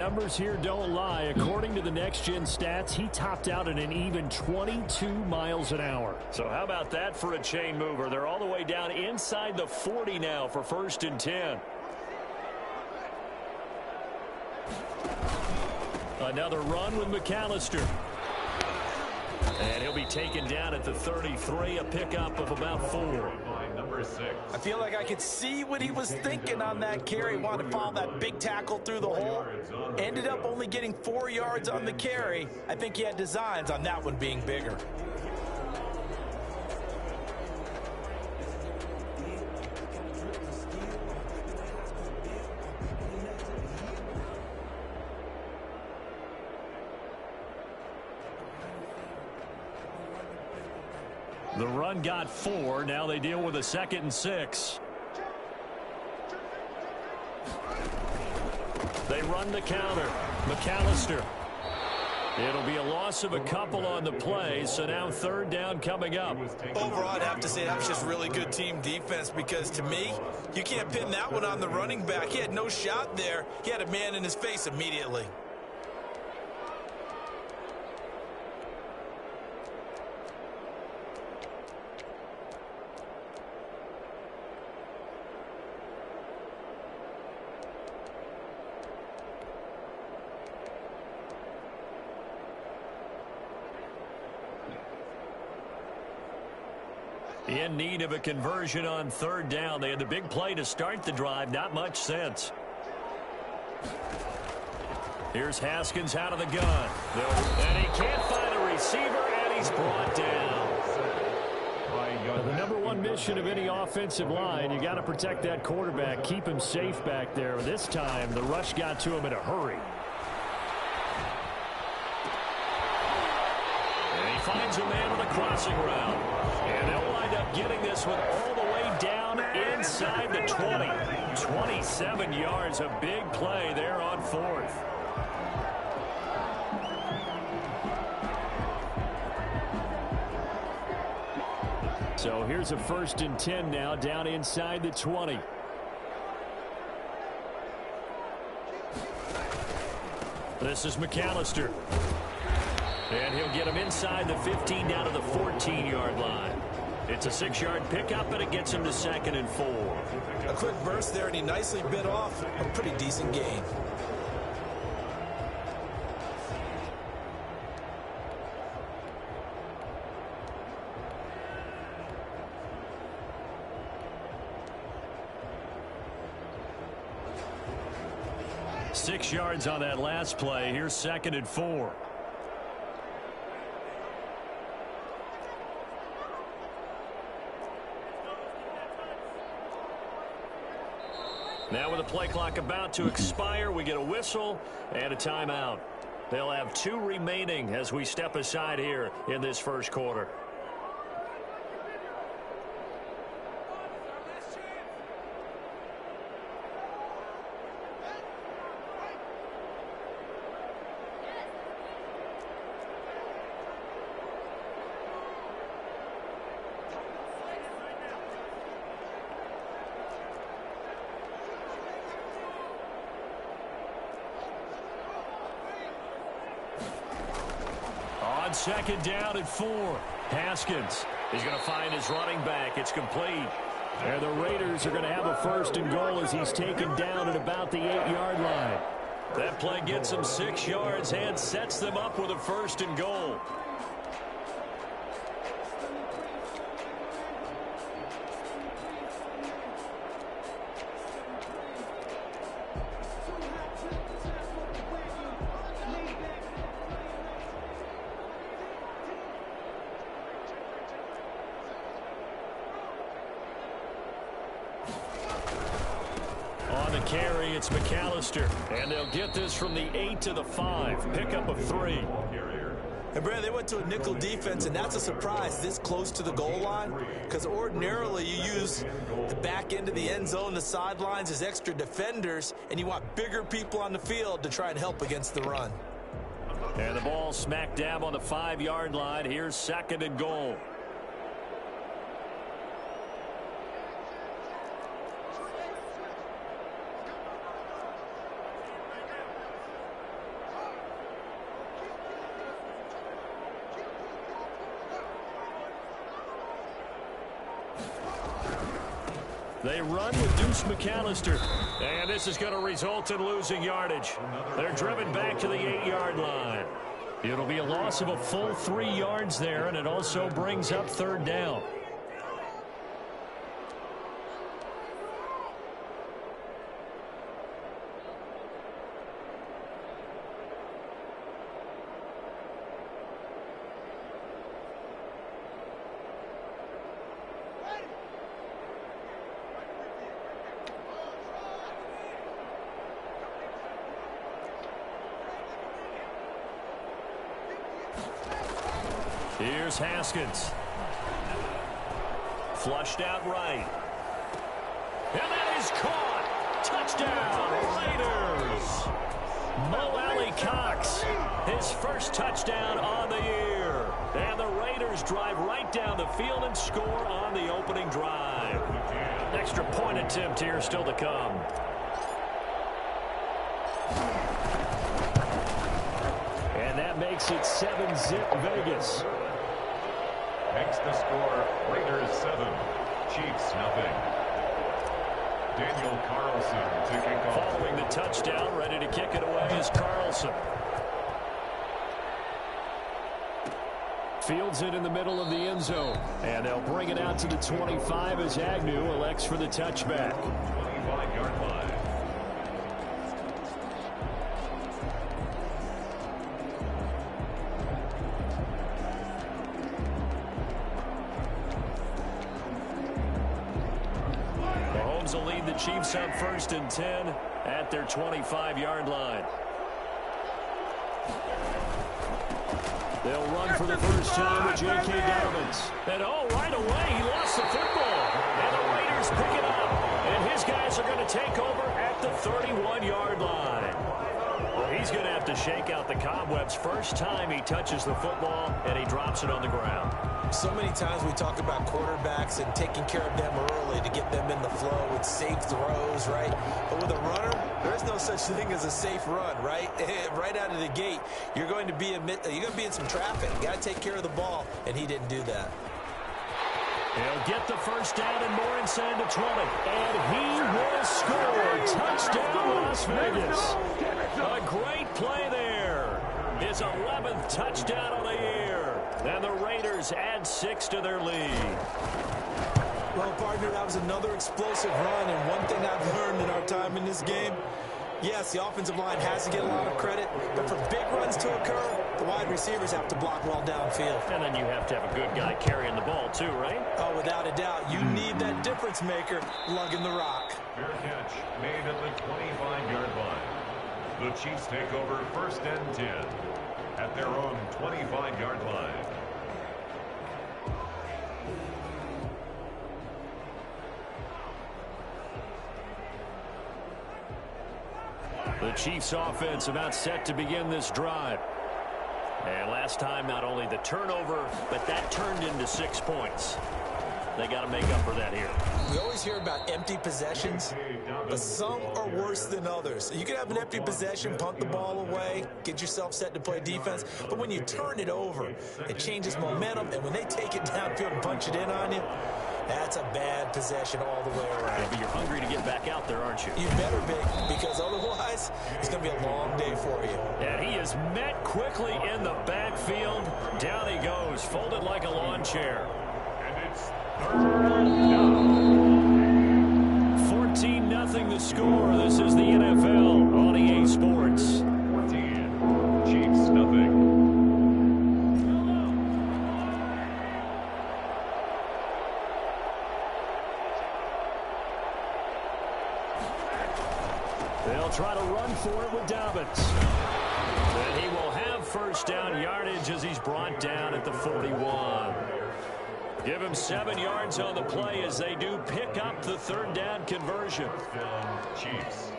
Numbers here don't lie. According to the next-gen stats, he topped out at an even 22 miles an hour. So how about that for a chain mover? They're all the way down inside the 40 now for 1st and 10. Another run with McAllister. And he'll be taken down at the 33, a pickup of about 4. I feel like I could see what he was thinking on that carry. Wanted to follow that big tackle through the hole. Ended up only getting 4 yards on the carry. I think he had designs on that one being bigger. The run got 4. Now they deal with a 2nd and 6. They run the counter. McAllister. It'll be a loss of a couple on the play, so now 3rd down coming up. Overall, I'd have to say that was just really good team defense because, to me, you can't pin that one on the running back. He had no shot there. He had a man in his face immediately. In need of a conversion on 3rd down. They had the big play to start the drive. Not much sense. Here's Haskins out of the gun. And he can't find a receiver, and he's brought down. The number one mission of any offensive line, you got to protect that quarterback, keep him safe back there. This time, the rush got to him in a hurry. And he finds a man with a crossing route. And they'll wind up getting this one all the way down inside the 20. 27 yards, a big play there on 4th. So here's a 1st and 10 now, down inside the 20. This is McAllister. And he'll get him inside the 15 down to the 14-yard line. It's a 6-yard pickup, and it gets him to 2nd and 4. A quick burst there, and he nicely bit off a pretty decent gain. Six yards on that last play. Here's 2nd and 4. Now with the play clock about to expire, we get a whistle and a timeout. They'll have 2 remaining as we step aside here in this 1st quarter. On 2nd down at 4. Haskins. He's going to find his running back. It's complete. And the Raiders are going to have a 1st and goal as he's taken down at about the 8-yard line. That play gets him 6 yards and sets them up with a 1st and goal. On the carry, it's McAllister. And they'll get this from the 8 to the 5. Pickup of 3. And, Brad, they went to a nickel defense, and that's a surprise this close to the goal line because ordinarily you use the back end of the end zone, the sidelines as extra defenders, and you want bigger people on the field to try and help against the run. And the ball smack dab on the 5-yard line. Here's 2nd and goal. They run with Deuce McAllister. And this is going to result in losing yardage. They're driven back to the 8-yard line. It'll be a loss of a full 3 yards there, and it also brings up third down. Here's Haskins. Flushed out right. And that is caught. Touchdown, Raiders. Mo Alley Cox, his first touchdown on the year. And the Raiders drive right down the field and score on the opening drive. Extra point attempt here still to come. And that makes it 7-zip Vegas. Makes the score Raiders 7, Chiefs nothing. Daniel Carlson to kick off. Following the touchdown, ready to kick it away is Carlson. Fields it in the middle of the end zone. And they'll bring it out to the 25 as Agnew elects for the touchback. 25-yard line. Will lead the Chiefs on 1st and 10 at their 25-yard line. They'll run for the first time with J.K. Dobbins. And right away, he lost the football. And the Raiders pick it up. And his guys are going to take over at the 31-yard line. Well, he's going to have to shake out the cobwebs first time he touches the football, and he drops it on the ground. So many times we talk about quarterbacks and taking care of them early to get them in the flow with safe throws, right? But with a runner, there's no such thing as a safe run, right? Right out of the gate, you're going to be in some traffic. You got to take care of the ball, and he didn't do that. He'll get the first down and more inside the 20. And he will score. Touchdown, Las Vegas. A great play there. His 11th touchdown of the year. And the Raiders add 6 to their lead. Well, partner, that was another explosive run. And one thing I've learned in our time in this game, yes, the offensive line has to get a lot of credit. But for big runs to occur, the wide receivers have to block well downfield. And then you have to have a good guy carrying the ball too, right? Oh, without a doubt. You need that difference maker lugging the rock. Fair catch made at the 25-yard line. The Chiefs take over 1st and 10 at their own 25-yard line. The Chiefs offense about set to begin this drive. And last time, not only the turnover, but that turned into 6 points. They got to make up for that here. We always hear about empty possessions, but some are worse than others. You can have an empty possession, punt the ball away, get yourself set to play defense, but when you turn it over, it changes momentum, and when they take it downfield and punch it in on you, that's a bad possession all the way around. Yeah, but you're hungry to get back out there, aren't you? You better be, because otherwise, it's going to be a long day for you. And he is met quickly in the backfield. Down he goes, folded like a lawn chair. And it's 3rd down. 14-0 the score. This is the NFL on EA Sports. 14, Chiefs nothing. They'll try to run for it with Dobbins. And he will have first down yardage as he's brought down at the 41. Give him 7 yards on the play as they do pick up the 3rd down conversion. Chiefs.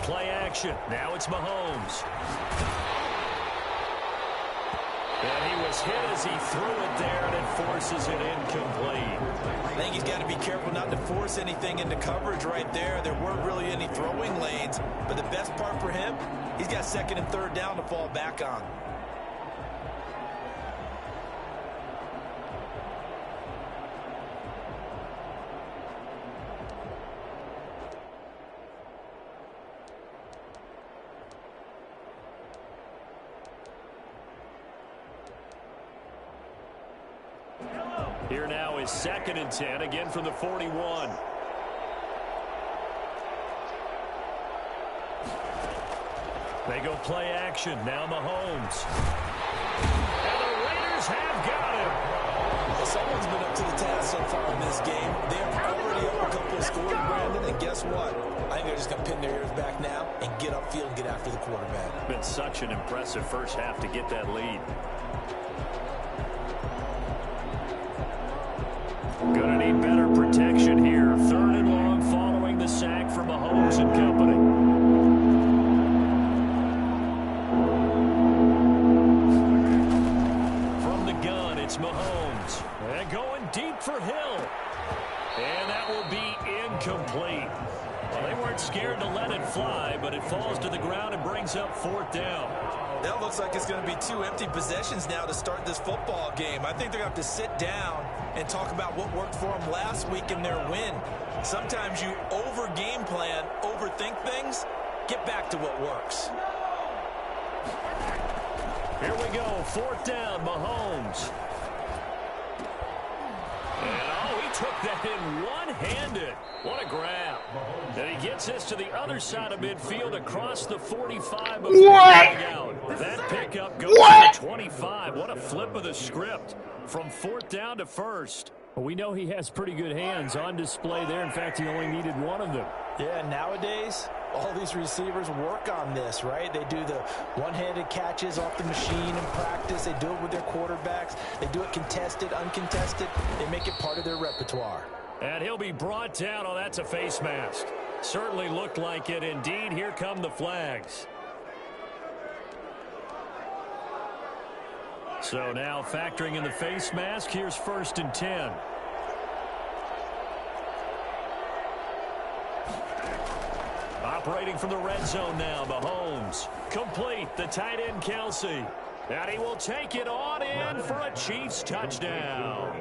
Play action. Now it's Mahomes. And he was hit as he threw it there, and it forces it incomplete. I think he's got to be careful not to force anything into coverage right there. There weren't really any throwing lanes, but the best part for him, he's got second and third down to fall back on. Here now is second and 10, again from the 41. They go play action. Now Mahomes. And the Raiders have got him. Well, someone's been up to the task so far in this game. They're already up a couple of scores, Brandon, and guess what? I think they're just going to pin their ears back now and get upfield and get after the quarterback. Been such an impressive first half to get that lead. Gonna need better protection here. Third and long following the sack from Mahomes and company. From the gun, it's Mahomes. And going deep for Hill. And that will be incomplete. Well, they weren't scared to let it fly, but it falls to the ground and brings up fourth down. That looks like it's going to be two empty possessions now to start this football game. I think they're going to have to sit down and talk about what worked for them last week in their win. Sometimes you over-game plan, overthink things, get back to what works. Here we go, fourth down, Mahomes. And he took that in one-handed. What a grab. And he gets this to the other side of midfield across the 45 before going out. That pickup goes to 25. What a flip of the script from fourth down to first. Well, we know he has pretty good hands on display there. In fact, he only needed one of them. Yeah, nowadays, all these receivers work on this, right? They do the one-handed catches off the machine in practice. They do it with their quarterbacks. They do it contested, uncontested. They make it part of their repertoire. And he'll be brought down. Oh, that's a face mask. Certainly looked like it. Indeed, here come the flags. So now factoring in the face mask, here's first and 10. Operating from the red zone now, Mahomes. Complete, the tight end Kelsey. And he will take it on in for a Chiefs touchdown.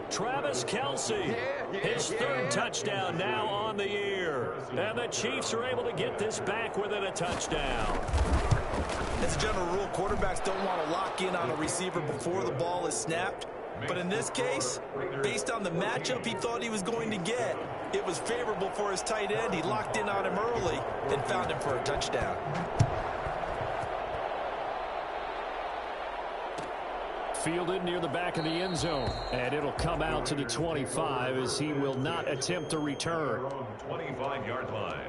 Travis Kelsey, his third touchdown now on the year. And the Chiefs are able to get this back within a touchdown. As a general rule, quarterbacks don't want to lock in on a receiver before the ball is snapped. But in this case, based on the matchup he thought he was going to get, it was favorable for his tight end. He locked in on him early and found him for a touchdown. Fielded near the back of the end zone. And it'll come out to the 25 as he will not attempt a return. 25-yard line.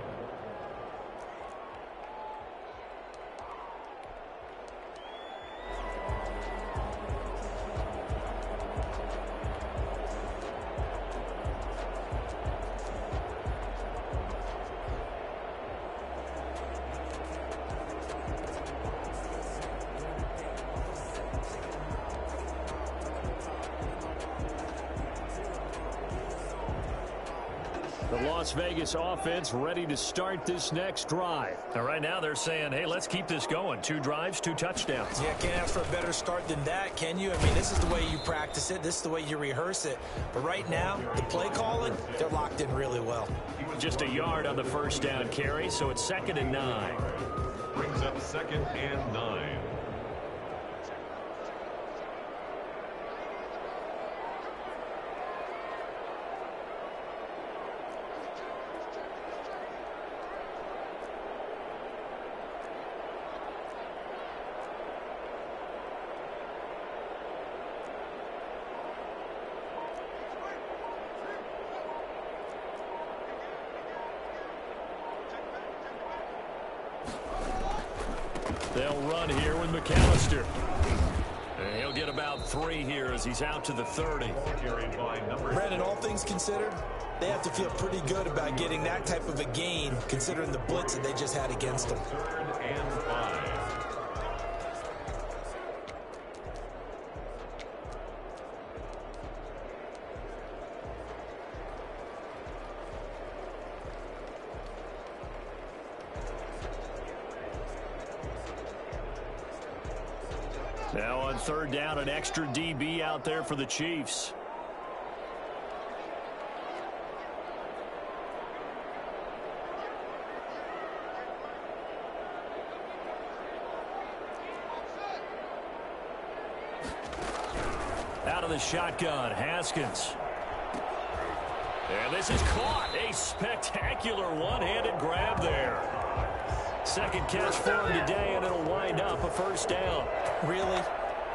The Las Vegas offense ready to start this next drive. And right now they're saying, hey, let's keep this going. 2 drives, 2 touchdowns. Yeah, can't ask for a better start than that, can you? I mean, this is the way you practice it. This is the way you rehearse it. But right now, the play calling, they're locked in really well. Just a yard on the first down carry, so it's second and 9. Brings up second and 9. They'll run here with McAllister. And he'll get about 3 here as he's out to the 30. Brandon, all things considered, they have to feel pretty good about getting that type of a gain, considering the blitz that they just had against them. Third and 5. Now on third down, an extra DB out there for the Chiefs. Out of the shotgun, Haskins. And this is caught. A spectacular one-handed grab there. Second catch for him today, and it'll wind up a first down. Really?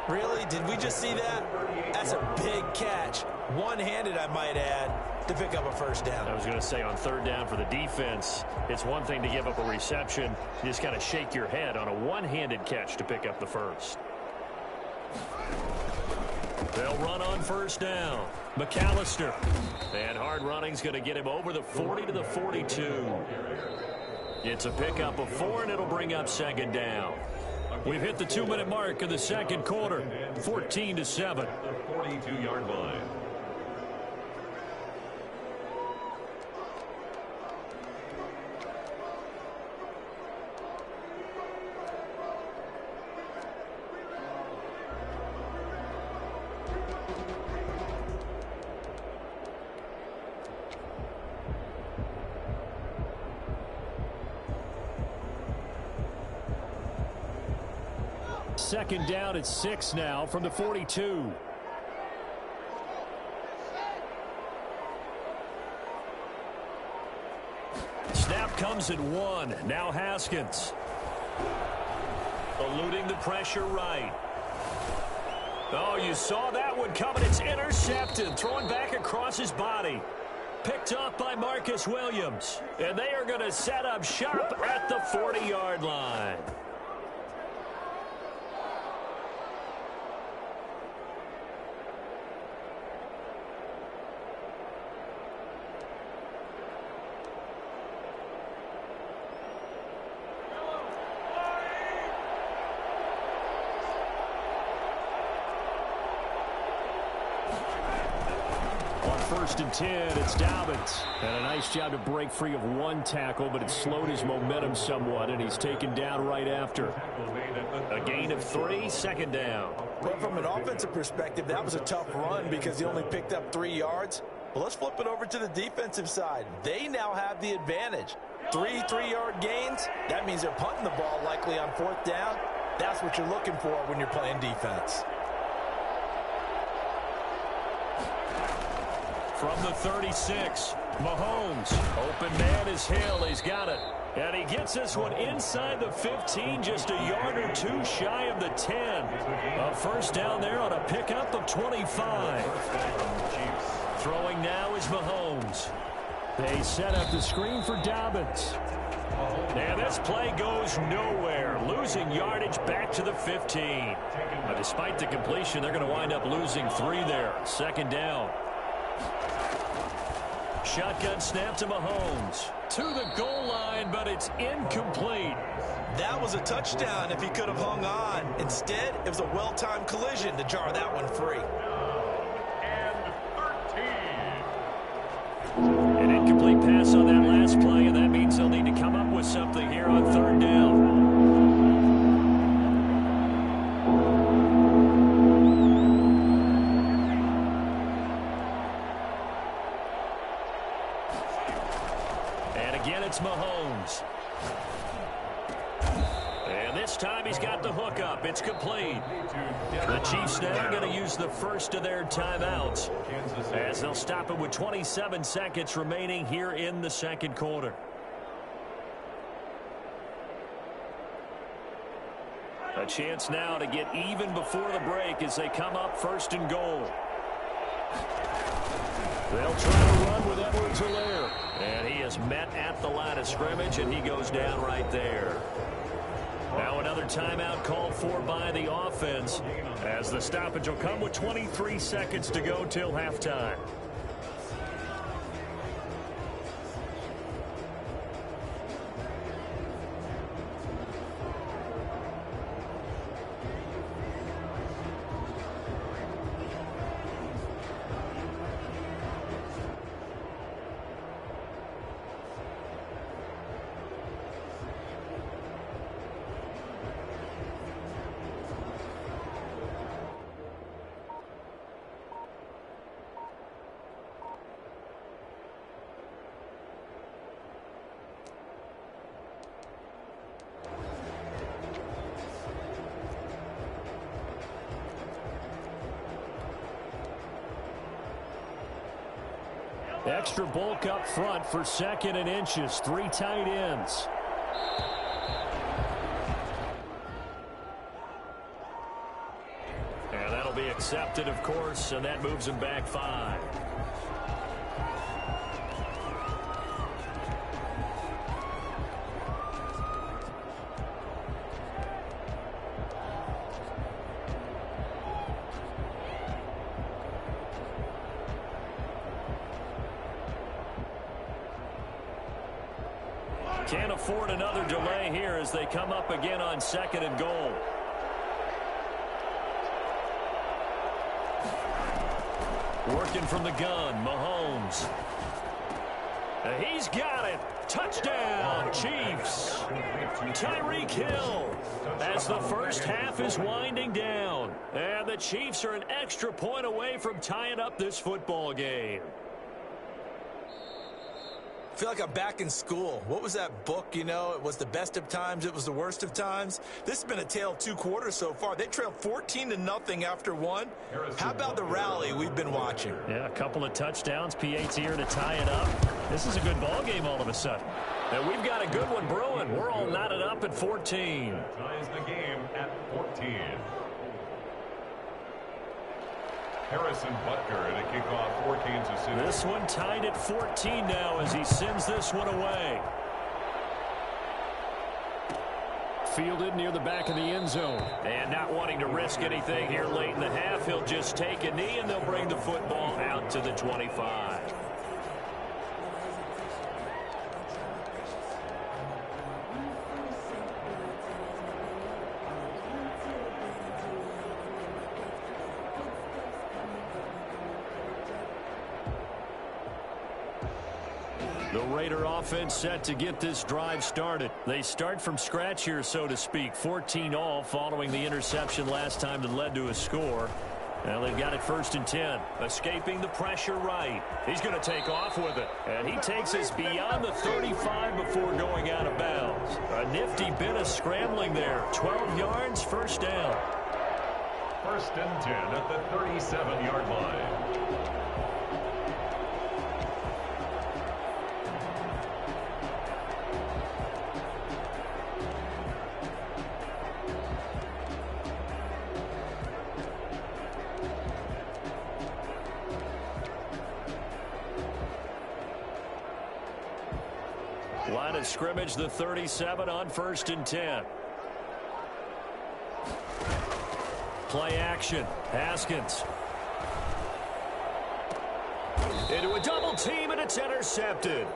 Really? Did we just see that? That's a big catch. One-handed, I might add, to pick up a first down. I was going to say on third down for the defense, it's one thing to give up a reception. You just got to shake your head on a one-handed catch to pick up the first. They'll run on first down. McAllister. And hard running's going to get him over the 40 to the 42. It's a pickup of 4, and it'll bring up second down. We've hit the 2-minute mark of the second quarter. 14-7. The 42-yard line. Second down at 6 now from the 42. Snap comes at 1. Now Haskins. Eluding the pressure right. Oh, you saw that one coming. It's intercepted. Thrown back across his body. Picked off by Marcus Williams. And they are going to set up shop at the 40-yard line. First and 10, it's Dobbins. And a nice job to break free of one tackle, but it slowed his momentum somewhat, and he's taken down right after. A gain of 3, second down. But from an offensive perspective, that was a tough run because he only picked up 3 yards. But let's flip it over to the defensive side. They now have the advantage. 3 3-yard gains, that means they're punting the ball likely on fourth down. That's what you're looking for when you're playing defense. From the 36, Mahomes. Open man is Hill. He's got it. And he gets this one inside the 15, just a yard or 2 shy of the 10. A first down there on a pickup of 25. Throwing now is Mahomes. They set up the screen for Dobbins. And this play goes nowhere. Losing yardage back to the 15. But despite the completion, they're going to wind up losing 3 there. Second down. Shotgun snap to Mahomes. To the goal line, but it's incomplete. That was a touchdown if he could have hung on. Instead, it was a well-timed collision to jar that one free. And 13. An incomplete pass on that last play, and that means they'll need to come up with something here on third down. It's Mahomes. And this time he's got the hook up. It's complete. The Chiefs now going to use the first of their timeouts as they'll stop it with 27 seconds remaining here in the second quarter. A chance now to get even before the break as they come up first and goal. They'll try to run with Edwards-Helaire. And he is met at the line of scrimmage, and he goes down right there. Now another timeout called for by the offense as the stoppage will come with 23 seconds to go till halftime. Extra bulk up front for 2nd and inches. 3 tight ends. And that'll be accepted, of course, and that moves him back 5. Can't afford another delay here as they come up again on 2nd and goal. Working from the gun, Mahomes. He's got it. Touchdown, Chiefs. Tyreek Hill as the first half is winding down. And the Chiefs are an extra point away from tying up this football game. I feel like I'm back in school. What was that book, you know? It was the best of times. It was the worst of times. This has been a tale of 2 quarters so far. They trailed 14-0 after 1. How about the rally we've been watching? Yeah, a couple of touchdowns. P.A.'s here to tie it up. This is a good ball game all of a sudden. And we've got a good one brewing. We're all knotted up at 14. Ties the game at 14. Harrison Butker to kick off for Kansas City. This one tied at 14 now as he sends this one away. Fielded near the back of the end zone. And not wanting to risk anything here late in the half, he'll just take a knee and they'll bring the football out to the 25. The Raider offense set to get this drive started. They start from scratch here, so to speak. 14 all following the interception last time that led to a score. Now they've got it 1st and 10. Escaping the pressure right. He's going to take off with it. And he takes us beyond the 35 before going out of bounds. A nifty bit of scrambling there. 12 yards, 1st down. 1st and 10 at the 37-yard line. Line of scrimmage, the 37 on 1st and 10. Play action. Haskins. Into a double team, and it's intercepted.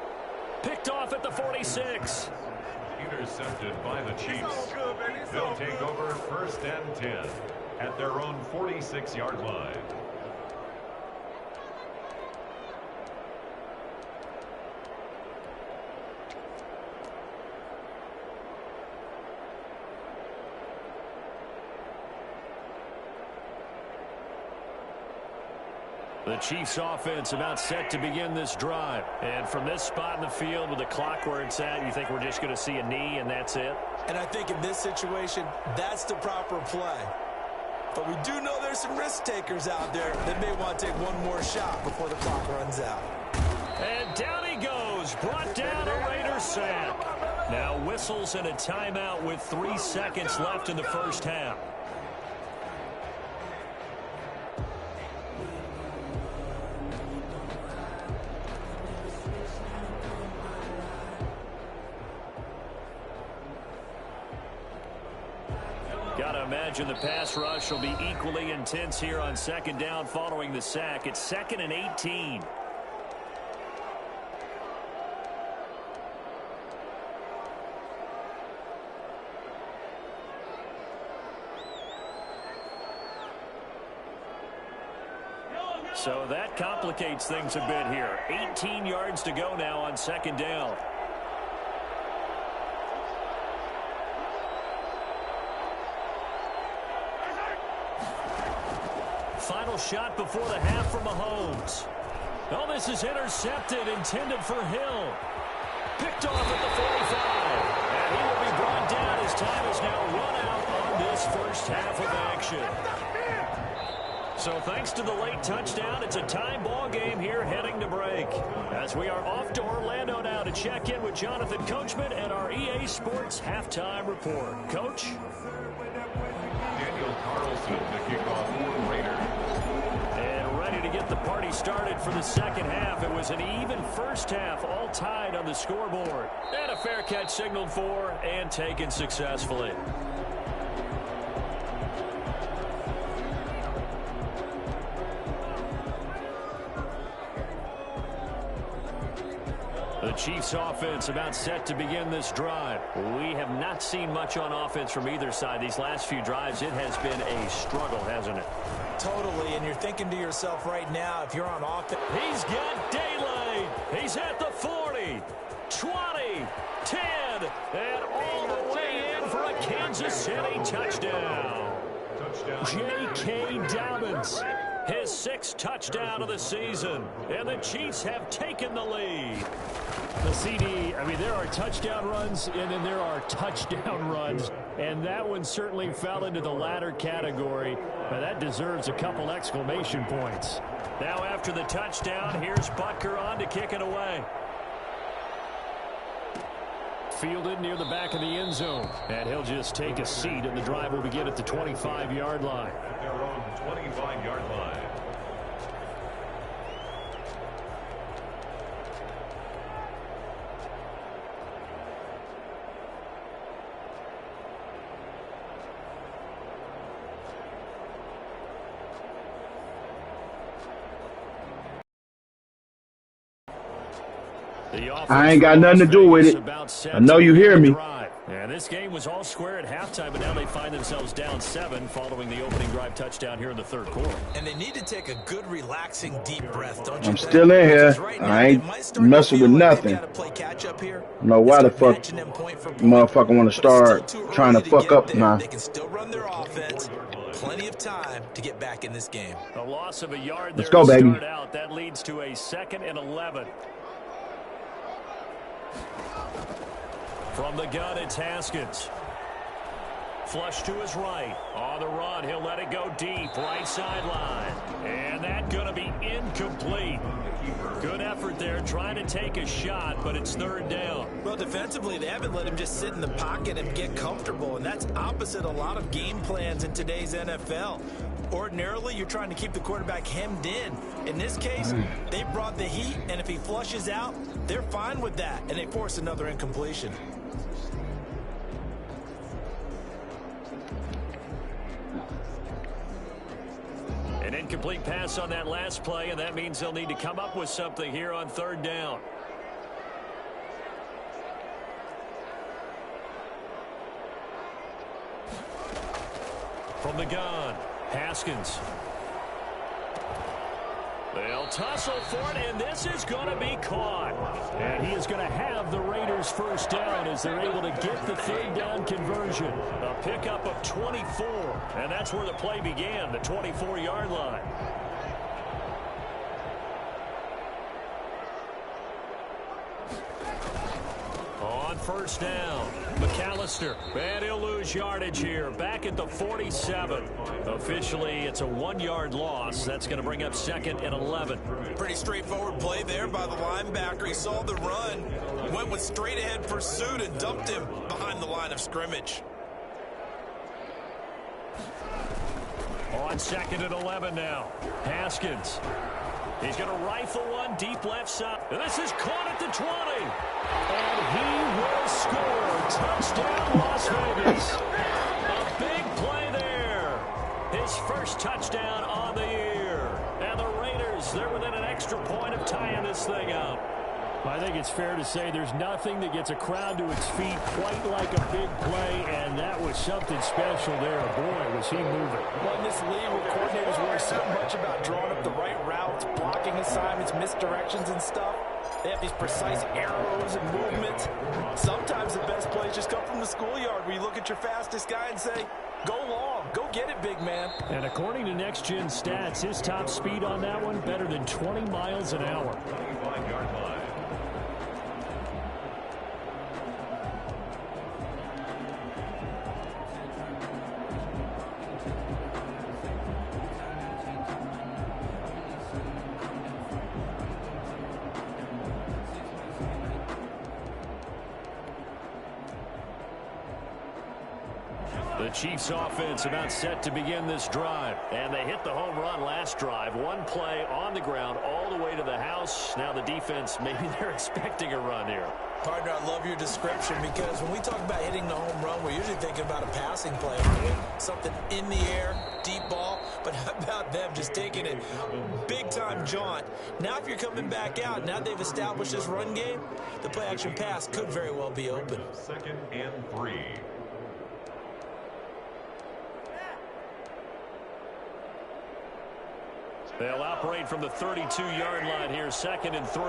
Picked off at the 46. Intercepted by the Chiefs. They'll take over 1st and 10 at their own 46-yard line. The Chiefs offense about set to begin this drive. And from this spot in the field with the clock where it's at, you think we're just going to see a knee and that's it? And I think in this situation, that's the proper play. But we do know there's some risk takers out there that may want to take one more shot before the clock runs out. And down he goes. Brought down a Raider sack. Now whistles and a timeout with 3 seconds left in the 1st half. Gotta imagine the pass rush will be equally intense here on 2nd down following the sack. It's 2nd and 18. So that complicates things a bit here. 18 yards to go now on 2nd down. Final shot before the half from Mahomes. Oh, this is intercepted, intended for Hill. Picked off at the 45. And he will be brought down as time is now run out on this 1st half of action. So thanks to the late touchdown, it's a tie ball game here heading to break. As we are off to Orlando now to check in with Jonathan Coachman and our EA Sports halftime report. Coach? Daniel Carlson to kick off for Raiders. And ready to get the party started for the second half. It was an even first half, all tied on the scoreboard. And a fair catch signaled for and taken successfully. The Chiefs offense about set to begin this drive. We have not seen much on offense from either side. These last few drives, it has been a struggle, hasn't it? Totally, and you're thinking to yourself right now, if you're on offense. He's got daylight. He's at the 40, 20, 10, and all the way in for a Kansas City touchdown. J.K. Dobbins, his 6th touchdown of the season, and the Chiefs have taken the lead. The CD, I mean, there are touchdown runs, and then there are touchdown runs, and that one certainly fell into the latter category. But that deserves a couple exclamation points. Now after the touchdown, here's Butker on to kick it away. Fielded near the back of the end zone, and he'll just take a seat, and the drive will begin at the 25-yard line. At their own 25-yard line. I ain't got nothing to do with it. I know you hear me. And this game was all square at halftime, but now they find themselves down 7 following the opening drive touchdown here in the third quarter. And they need to take a good, relaxing, deep breath, don't you I'm think? still in here. Right now, I ain't messing with nothing. Know why the fuck motherfucker want to start trying to fuck up now. They can still run their offense. Plenty of time to get back in this game. A loss of a yard Let's there go, to baby. start out. That leads to a 2nd and 11. From the gun, it's Haskins. Flush to his right. On the run, he'll let it go deep. Right sideline. And that's going to be incomplete. Good effort there, trying to take a shot, but it's 3rd down. Well, defensively, they haven't let him just sit in the pocket and get comfortable, and that's opposite a lot of game plans in today's NFL. Ordinarily, you're trying to keep the quarterback hemmed in. In this case, they brought the heat, and if he flushes out, they're fine with that, and they force another incompletion. An incomplete pass on that last play, and that means they'll need to come up with something here on 3rd down. From the gun, Haskins. They'll tussle for it, and this is going to be caught. And he is going to have the Raiders' first down as they're able to get the 3rd down conversion. A pickup of 24, and that's where the play began, the 24-yard line. On 1st down, McAllister, and he'll lose yardage here, back at the 47. Officially, it's a 1-yard loss. That's going to bring up 2nd and 11. Pretty straightforward play there by the linebacker. He saw the run, went with straight-ahead pursuit, and dumped him behind the line of scrimmage. On 2nd and 11 now, Haskins. He's going to rifle one deep left side. And this is caught at the 20. And he will score. Touchdown, Las Vegas. A big play there. His first touchdown on the year. And the Raiders, they're within an extra point of tying this thing up. I think it's fair to say there's nothing that gets a crowd to its feet quite like a big play, and that was something special there. Boy, was he moving. Well, in this league where coordinators worry so much about drawing up the right routes, blocking assignments, misdirections and stuff, they have these precise arrows and movements. Sometimes the best plays just come from the schoolyard where you look at your fastest guy and say, go long, go get it, big man. And according to Next Gen Stats, his top speed on that one better than 20 miles an hour. 25-yard line. The Chiefs offense about set to begin this drive. And they hit the home run last drive. One play on the ground all the way to the house. Now the defense, maybe they're expecting a run here. Partner, I love your description because when we talk about hitting the home run, we're usually thinking about a passing play, aren't we? Something in the air, deep ball. But how about them just taking it big-time jaunt? Now if you're coming back out, now they've established this run game, the play-action pass could very well be open. 2nd and 3. They'll operate from the 32-yard line here, 2nd and 3.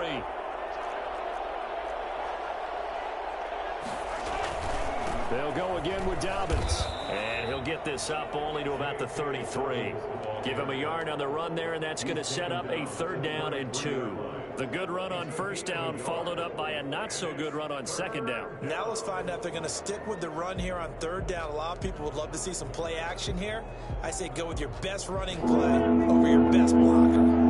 They'll go again with Dobbins. And he'll get this up only to about the 33. Give him a yard on the run there, and that's going to set up a 3rd down and 2. The good run on 1st down followed up by a not-so-good run on 2nd down. Now let's find out if they're going to stick with the run here on 3rd down. A lot of people would love to see some play action here. I say go with your best running play over your best blocker.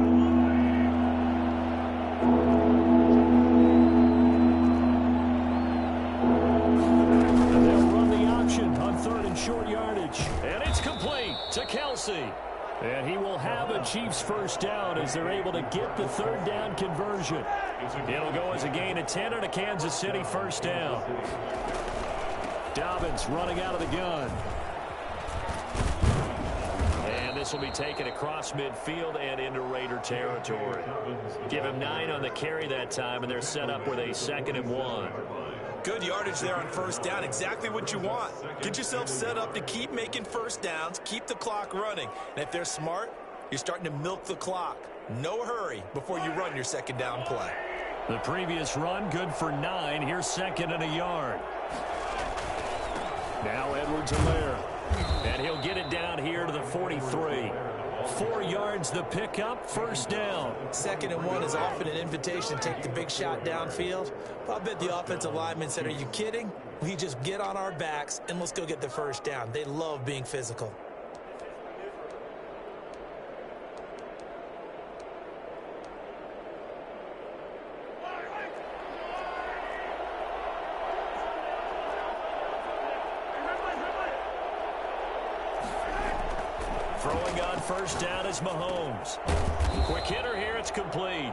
Short yardage, and it's complete to Kelsey. And he will have a Chiefs 1st down as they're able to get the 3rd down conversion. It'll go as a gain of 10 and a Kansas City 1st down. Dobbins running out of the gun. And this will be taken across midfield and into Raider territory. Give him 9 on the carry that time, and they're set up with a 2nd and 1. Good yardage there on 1st down. Exactly what you want. Get yourself set up to keep making 1st downs, keep the clock running. And if they're smart, you're starting to milk the clock. No hurry before you run your 2nd down play. The previous run, good for 9. Here's 2nd and a yard. Now Edwards-Helaire. And he'll get it down here to the 43. 4 yards the pickup, 1st down. 2nd and 1 is often an invitation to take the big shot downfield. But I bet the offensive lineman said, are you kidding? We just get on our backs and let's go get the 1st down. They love being physical. Throwing on 1st down is Mahomes. Quick hitter here, it's complete.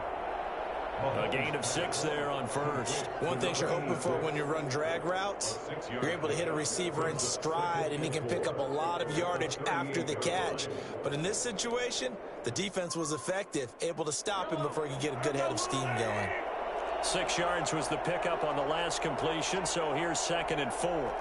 A gain of 6 there on 1st. One thing you're hoping for when you run drag routes, you're able to hit a receiver in stride, and he can pick up a lot of yardage after the catch. But in this situation, the defense was effective, able to stop him before he could get a good head of steam going. 6 yards was the pickup on the last completion, so here's 2nd and 4.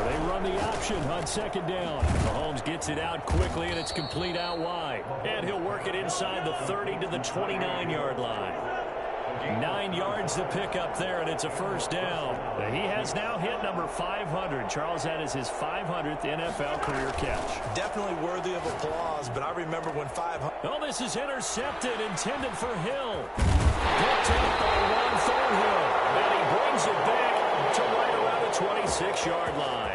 They run the option on 2nd down. Mahomes gets it out quickly, and it's complete out wide. And he'll work it inside the 30 to the 29-yard line. 9 yards to pick up there, and it's a 1st down. He has now hit number 500. Charles, that is his 500th NFL career catch. Definitely worthy of applause, but I remember when 500... Oh, this is intercepted, intended for Hill. Picked up by Ron Thornhill, and he brings it back to right around the 26-yard line.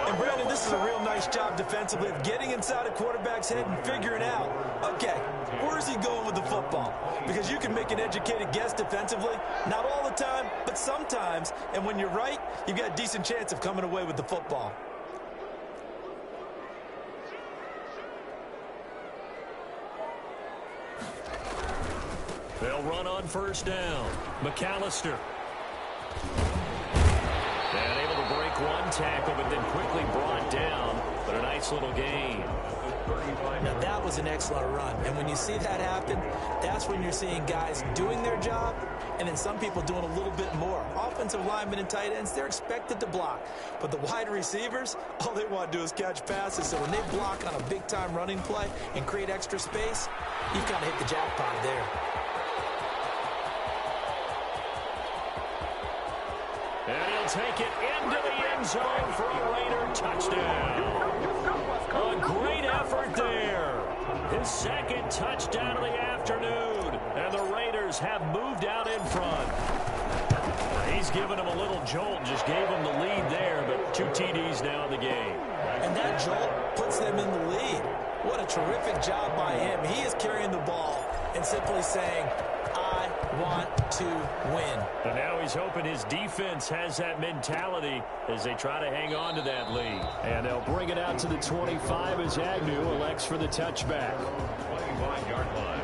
And Brandon, this is a real nice job defensively of getting inside a quarterback's head and figuring out, okay, where's he going with the football? Because you can make an educated guess defensively, not all the time, but sometimes. And when you're right, you've got a decent chance of coming away with the football. They'll run on 1st down. McAllister. And able to break one tackle, but then quickly brought down. But a nice little gain. Now that was an excellent run. And when you see that happen, that's when you're seeing guys doing their job and then some people doing a little bit more. Offensive linemen and tight ends, they're expected to block. But the wide receivers, all they want to do is catch passes. So when they block on a big-time running play and create extra space, you've kind of hit the jackpot there. And he'll take it into the end zone for a Raider touchdown. A great effort there. His 2nd touchdown of the afternoon. And the Raiders have moved out in front. He's given them a little jolt, just gave them the lead there, but 2 TDs now in the game. And that jolt puts them in the lead. What a terrific job by him. He is carrying the ball and simply saying, I want to win. And now he's hoping his defense has that mentality as they try to hang on to that lead. And they'll bring it out to the 25 as Agnew elects for the touchback. 25-yard line.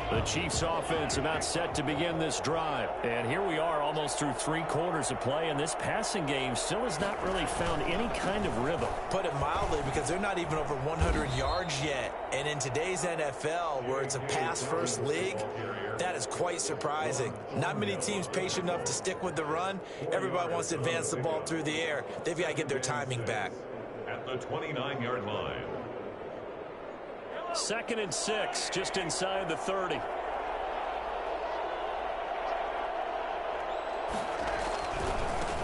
The Chiefs offense about set to begin this drive. And here we are almost through 3 quarters of play, and this passing game still has not really found any kind of rhythm. Put it mildly, because they're not even over 100 yards yet. And in today's NFL, where it's a pass-first league, that is quite surprising. Not many teams patient enough to stick with the run. Everybody wants to advance the ball through the air. They've got to get their timing back. At the 29-yard line. 2nd and 6, just inside the 30.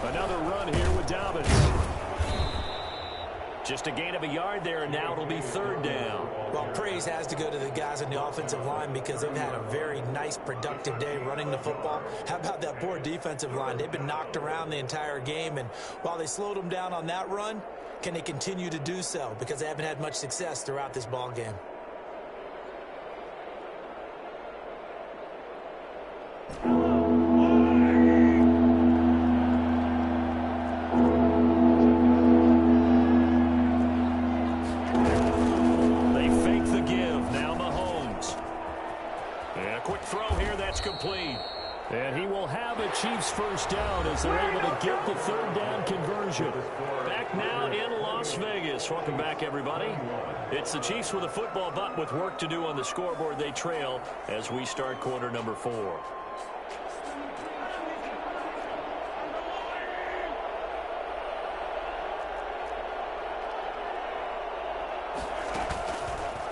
Another run here with Dobbins. Just a gain of a yard there, and now it'll be 3rd down. Well, praise has to go to the guys on the offensive line because they've had a very nice, productive day running the football. How about that poor defensive line? They've been knocked around the entire game, and while they slowed them down on that run, can they continue to do so? Because they haven't had much success throughout this ball game. They fake the give. Now Mahomes. And a quick throw here. That's complete. And he will have a Chiefs first down as they're able to get the 3rd down conversion. Back now in Las Vegas. Welcome back, everybody. It's the Chiefs with a football, but with work to do on the scoreboard. They trail as we start quarter number 4.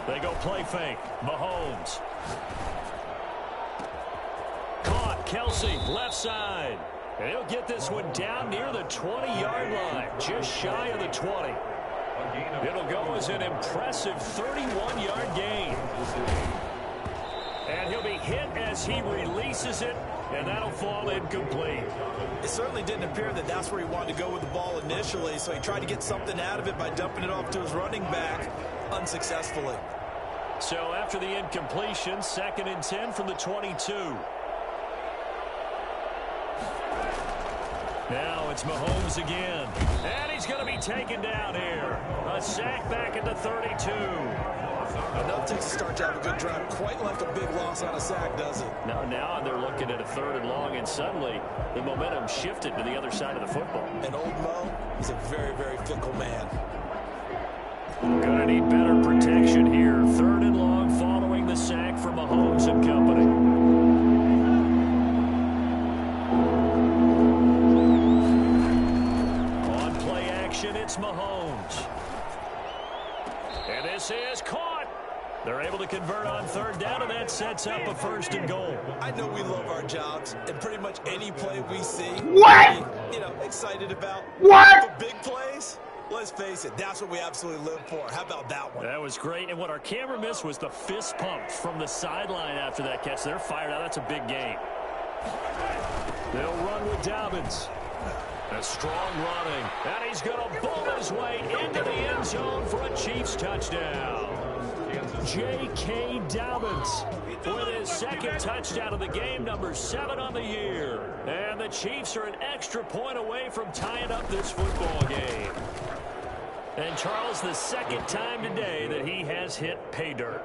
They go play fake. Mahomes. Caught. Kelsey, left side. And he'll get this one down near the 20-yard line. Just shy of the 20. It'll go as an impressive 31-yard gain. And he'll be hit as he releases it, and that'll fall incomplete. It certainly didn't appear that that's where he wanted to go with the ball initially, so he tried to get something out of it by dumping it off to his running back unsuccessfully. So after the incompletion, 2nd and 10 from the 22. Now it's Mahomes again. And he's going to be taken down here. A sack back at the 32. Enough to start to have a good drive. Quite like a big loss on a sack, does it? No, now they're looking at a 3rd and long, and suddenly the momentum shifted to the other side of the football. And old Mo is a very, very fickle man. Gonna need better protection here. 3rd and long following the sack from Mahomes and company. On play action, it's Mahomes. And this is caught. They're able to convert on 3rd down, and that sets up a 1st and goal. I know we love our jobs, and pretty much any play we see, What? excited about. What? The big plays, let's face it, that's what we absolutely live for. How about that one? That was great, and what our camera missed was the fist pump from the sideline after that catch. They're fired out. That's a big game. They'll run with Dobbins. A strong running, and he's going to bowl his way into the end zone for a Chiefs touchdown. J.K. Dobbins with his 2nd touchdown of the game, number 7 on the year. And the Chiefs are an extra point away from tying up this football game. And Charles, the 2nd time today that he has hit pay dirt.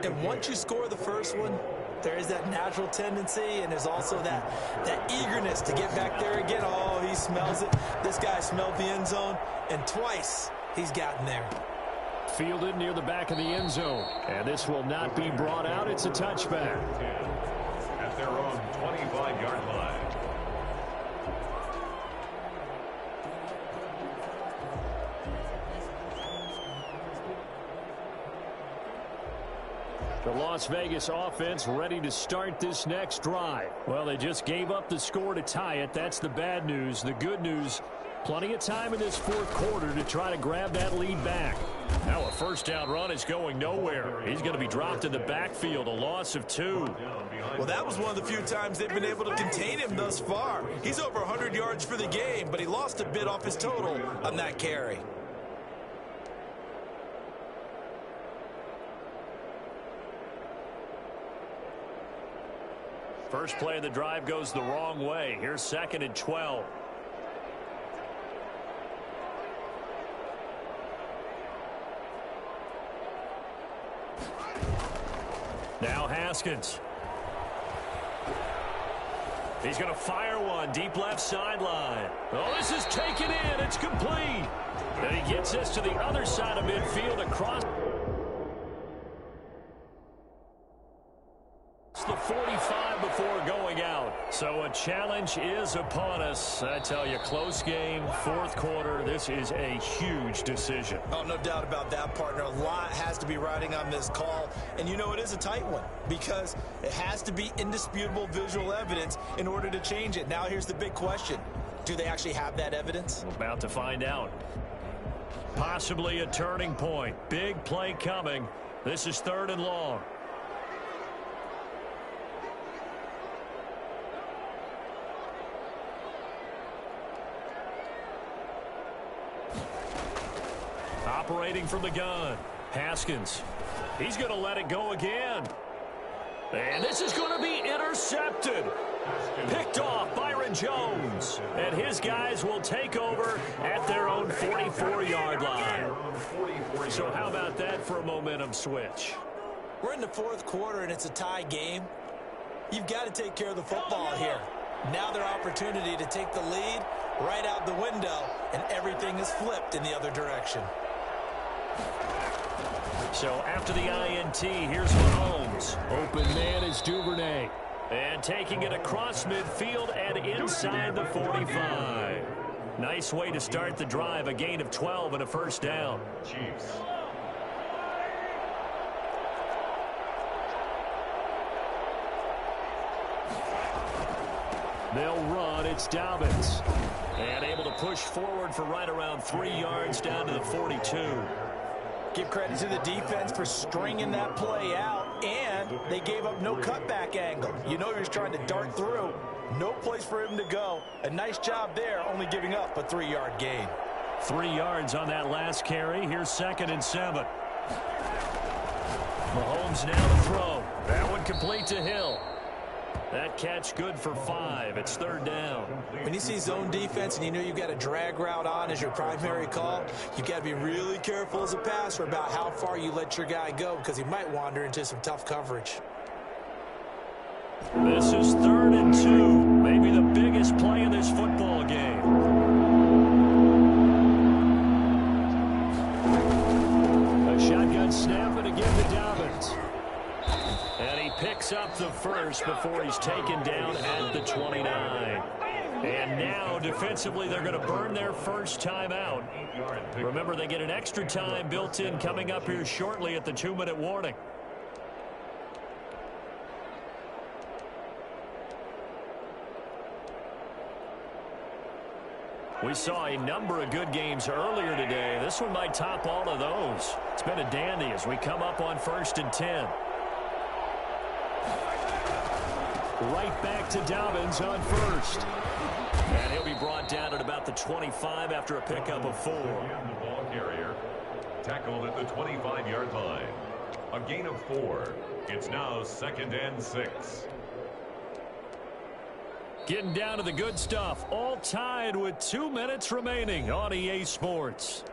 And once you score the first one, there is that natural tendency, and there's also that eagerness to get back there again. Oh, he smells it. This guy smelled the end zone, and twice he's gotten there. Fielded near the back of the end zone. And this will not be brought out. It's a touchback. At their own 25-yard line. The Las Vegas offense ready to start this next drive. Well, they just gave up the score to tie it. That's the bad news. The good news, Plenty of time in this fourth quarter to try to grab that lead back. Now a first down run is going nowhere. He's going to be dropped in the backfield, a loss of 2. Well, that was one of the few times they've been able to contain him thus far. He's over 100 yards for the game, but he lost a bit off his total on that carry. First play of the drive goes the wrong way. Here's 2nd and 12. Now Haskins. He's going to fire one deep left sideline. Oh, this is taken in. It's complete. And he gets this to the other side of midfield across the 45 before going out. So a challenge is upon us. I tell you, close game, fourth quarter. This is a huge decision. Oh, no doubt about that, partner. A lot has to be riding on this call. And you know it is a tight one because it has to be indisputable visual evidence in order to change it. Now here's the big question. Do they actually have that evidence? We're about to find out. Possibly a turning point. Big play coming. This is 3rd and long. Operating from the gun. Haskins. He's going to let it go again. And this is going to be intercepted. Picked off Byron Jones. And his guys will take over at their own 44-yard line. So how about that for a momentum switch? We're in the fourth quarter, and it's a tie game. You've got to take care of the football here. Now their opportunity to take the lead right out the window, and everything is flipped in the other direction. So after the INT, here's Mahomes. Open man is Duvernay. And taking it across midfield and inside the 45. Nice way to start the drive. A gain of 12 and a first down. Chiefs. They'll run. It's Dobbins. And able to push forward for right around 3 yards down to the 42. Give credit to the defense for stringing that play out, and they gave up no cutback angle. You know he was trying to dart through. No place for him to go. A nice job there, only giving up a 3-yard gain. 3 yards on that last carry. Here's 2nd and 7. Mahomes now to throw. That one complete to Hill. That catch good for 5. It's 3rd down. When you see zone defense and you know you've got a drag route on as your primary call, you've got to be really careful as a passer about how far you let your guy go because he might wander into some tough coverage. This is 3rd and 2. Maybe the biggest play in this football game. A shotgun snap and again to Dobbins. And he picks up the first before he's taken down at the 29. And now, defensively, they're going to burn their first time out. Remember, they get an extra time built in coming up here shortly at the 2-minute warning. We saw a number of good games earlier today. This one might top all of those. It's been a dandy as we come up on 1st and 10. Right back to Dobbins on 1st. And he'll be brought down at about the 25 after a pickup of 4. The ball carrier tackled at the 25-yard line. A gain of 4. It's now 2nd and 6. Getting down to the good stuff. All tied with 2 minutes remaining on EA Sports.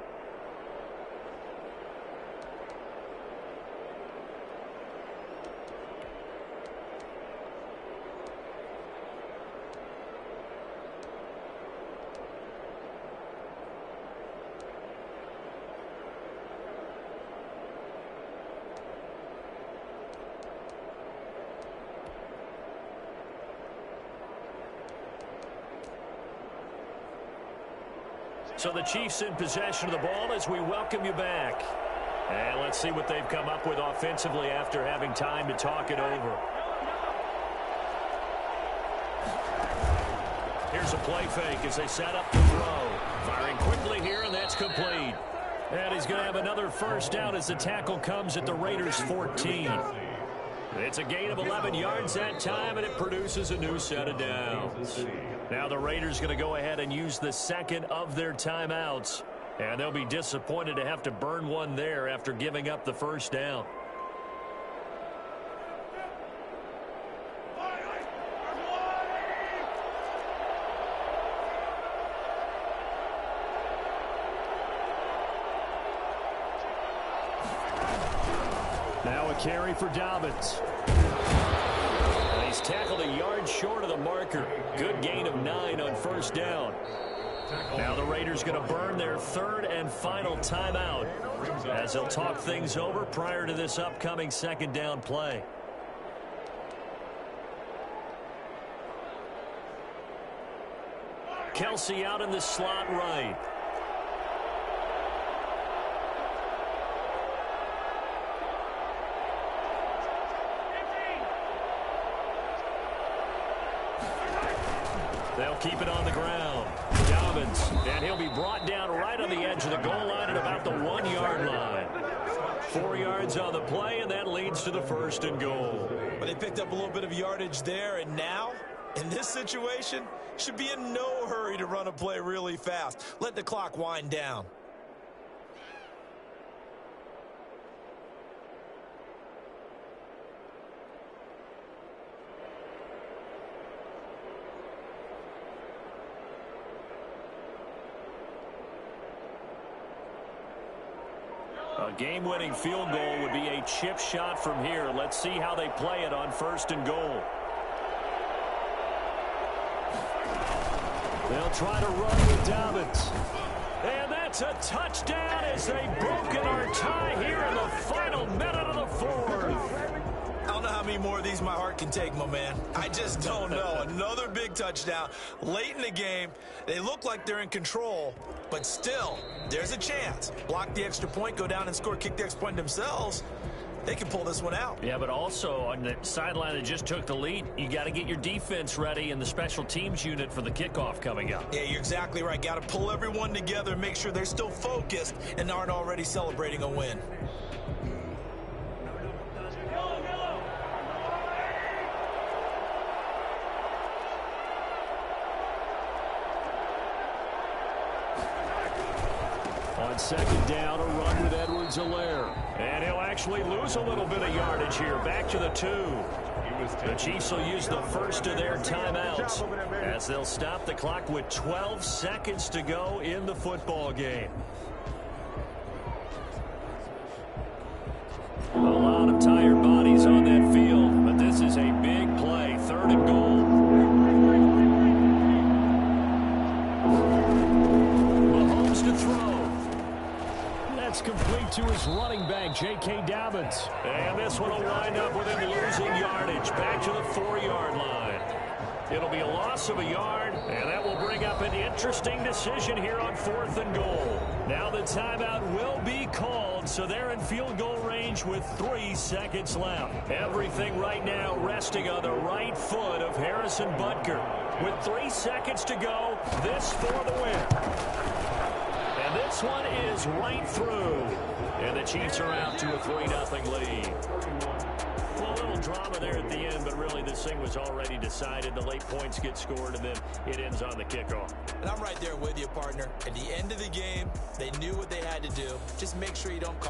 So the Chiefs in possession of the ball as we welcome you back. And let's see what they've come up with offensively after having time to talk it over. Here's a play fake as they set up the throw. Firing quickly here, and that's complete. And he's going to have another first down as the tackle comes at the Raiders' 14. It's a gain of 11 yards that time, and it produces a new set of downs. Now the Raiders going to go ahead and use the second of their timeouts. And they'll be disappointed to have to burn one there after giving up the first down. Now a carry for Dobbins. And he's tackled a yard short of the marker. Good gain of 9 on first down. Now the Raiders going to burn their third and final timeout as they'll talk things over prior to this upcoming second down play. Kelsey out in the slot right. They'll keep it on the ground. Dobbins, and he'll be brought down right on the edge of the goal line at about the 1-yard line. 4 yards on the play, and that leads to the first and goal. But they picked up a little bit of yardage there, and now, in this situation, should be in no hurry to run a play really fast. Let the clock wind down. A game-winning field goal would be a chip shot from here. Let's see how they play it on first and goal. They'll try to run with Dobbins. And that's a touchdown as they've broken our tie here in the final minute of the fourth. I don't know how many more of these my heart can take, my man. I just don't know. Another big touchdown late in the game. They look like they're in control, but still, there's a chance. Block the extra point, go down and score, kick the extra point themselves. They can pull this one out. Yeah, but also on the sideline that just took the lead, you got to get your defense ready and the special teams unit for the kickoff coming up. Yeah, you're exactly right. Got to pull everyone together and make sure they're still focused and aren't already celebrating a win. On second down, a run with Edwards-Helaire. And he'll actually lose a little bit of yardage here. Back to the 2. The Chiefs will use the first of their timeouts as they'll stop the clock with 12 seconds to go in the football game. A lot of tired bodies on that field, but this is a big play. Third and goal. Mahomes to throw. That's complete to his running back, J.K. Dobbins. And this one will wind up with him losing yardage back to the 4-yard line. It'll be a loss of a yard, and that will bring up an interesting decision here on fourth and goal. Now the timeout will be called, so they're in field goal range with 3 seconds left. Everything right now resting on the right foot of Harrison Butker. With 3 seconds to go, this for the win. And this one is right through. And the Chiefs are out to a 3-0 lead. Well, a little drama there at the end, but really this thing was already decided. The late points get scored, and then it ends on the kickoff. And I'm right there with you, partner. At the end of the game, they knew what they had to do. Just make sure you don't call